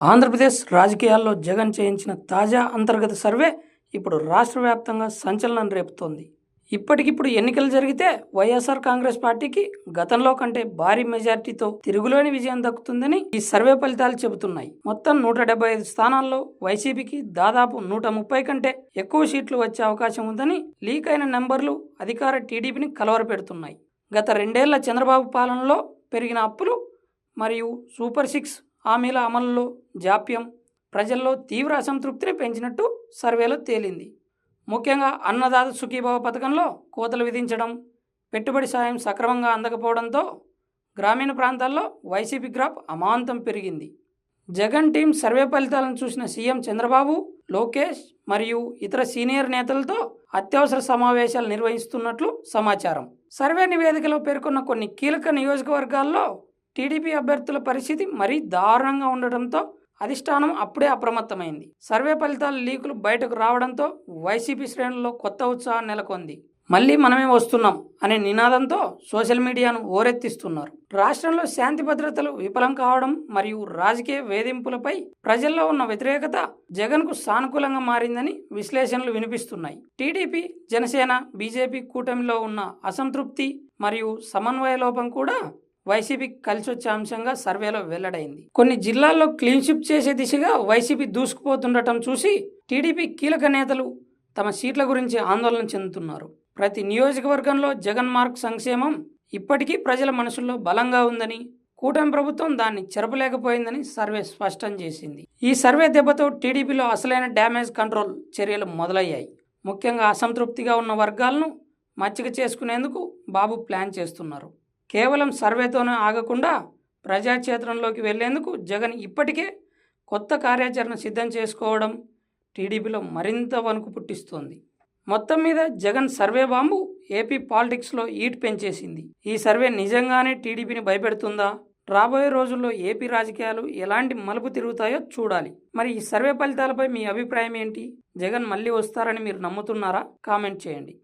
ఆంధ్రప్రదేశ్ రాజకీయాల్లో జగన్ చేయించిన తాజా అంతర్గత సర్వే ఇప్పుడు రాష్ట్ర వ్యాప్తంగా సంచలనం రేపుతోంది. ఇప్పటికిప్పుడు ఎన్నికలు జరిగితే వైఎస్ఆర్ కాంగ్రెస్ పార్టీకి గతంలో కంటే భారీ మెజార్టీతో తిరుగులేని విజయం దక్కుతుందని ఈ సర్వే ఫలితాలు చెబుతున్నాయి. మొత్తం 175 స్థానాల్లో వైసీపీకి దాదాపు 130 కంటే ఎక్కువ సీట్లు వచ్చే అవకాశం ఉందని లీక్ అయిన నెంబర్లు అధికార టీడీపీని కలవరపెడుతున్నాయి. గత 2 ఏళ్ల చంద్రబాబు పాలనలో పెరిగిన అప్పులు మరియు సూపర్ 6 హామీల అమలులో జాప్యం ప్రజల్లో తీవ్ర అసంతృప్తిని పెంచినట్టు సర్వేలో తేలింది. ముఖ్యంగా అన్నదాత సుఖీభవ పథకంలో కోతలు విధించడం, పెట్టుబడి సాయం సక్రమంగా అందకపోవడంతో గ్రామీణ ప్రాంతాల్లో వైసీపీ గ్రాఫ్ అమాంతం పెరిగింది. జగన్ టీం సర్వే ఫలితాలను చూసిన సీఎం చంద్రబాబు, లోకేష్ మరియు ఇతర సీనియర్ నేతలతో అత్యవసర సమావేశాలు నిర్వహిస్తున్నట్లు సమాచారం. సర్వే నివేదికలో పేర్కొన్న కొన్ని కీలక నియోజకవర్గాల్లో టీడీపీ అభ్యర్థుల పరిస్థితి మరీ దారుణంగా ఉండటంతో అధిష్టానం అప్పుడే అప్రమత్తమైంది. సర్వే ఫలితాల లీకులు బయటకు రావడంతో వైసీపీ శ్రేణుల్లో కొత్త ఉత్సాహం నెలకొంది. మళ్ళీ మనమే వస్తున్నాం అనే నినాదంతో సోషల్ మీడియాను ఓరెత్తిస్తున్నారు. రాష్ట్రంలో శాంతి భద్రతలు విఫలం కావడం మరియు రాజకీయ వేధింపులపై ప్రజల్లో ఉన్న వ్యతిరేకత జగన్కు సానుకూలంగా మారిందని విశ్లేషణలు వినిపిస్తున్నాయి. టీడీపీ, జనసేన, బీజేపీ కూటమిలో ఉన్న అసంతృప్తి మరియు సమన్వయ లోపం కూడా వైసీపీకి కలిసొచ్చే అంశంగా సర్వేలో వెల్లడైంది. కొన్ని జిల్లాల్లో క్లీన్ స్వీప్ చేసే దిశగా వైసీపీ దూసుకుపోతుండటం చూసి టీడీపీ కీలక నేతలు తమ సీట్ల గురించి ఆందోళన చెందుతున్నారు. ప్రతి నియోజకవర్గంలో జగన్ మార్క్ సంక్షేమం ఇప్పటికీ ప్రజల మనసుల్లో బలంగా ఉందని, కూటమి ప్రభుత్వం దాన్ని చెరపలేకపోయిందని సర్వే స్పష్టం చేసింది. ఈ సర్వే దెబ్బతో టీడీపీలో అసలైన డ్యామేజ్ కంట్రోల్ చర్యలు మొదలయ్యాయి. ముఖ్యంగా అసంతృప్తిగా ఉన్న వర్గాలను మచ్చిక చేసుకునేందుకు బాబు ప్లాన్ చేస్తున్నారు. కేవలం సర్వేతోనే ఆగకుండా ప్రజాక్షేత్రంలోకి వెళ్లేందుకు జగన్ ఇప్పటికే కొత్త కార్యాచరణ సిద్ధం చేసుకోవడం టీడీపీలో మరింత వణుకు పుట్టిస్తోంది. మొత్తం మీద జగన్ సర్వే బాంబు ఏపీ పాలిటిక్స్లో హీట్ పెంచేసింది. ఈ సర్వే నిజంగానే టీడీపీని భయపెడుతుందా? రాబోయే రోజుల్లో ఏపీ రాజకీయాలు ఎలాంటి మలుపు తిరుగుతాయో చూడాలి. మరి ఈ సర్వే ఫలితాలపై మీ అభిప్రాయం ఏంటి? జగన్ మళ్ళీ వస్తారని మీరు నమ్ముతున్నారా? కామెంట్ చేయండి.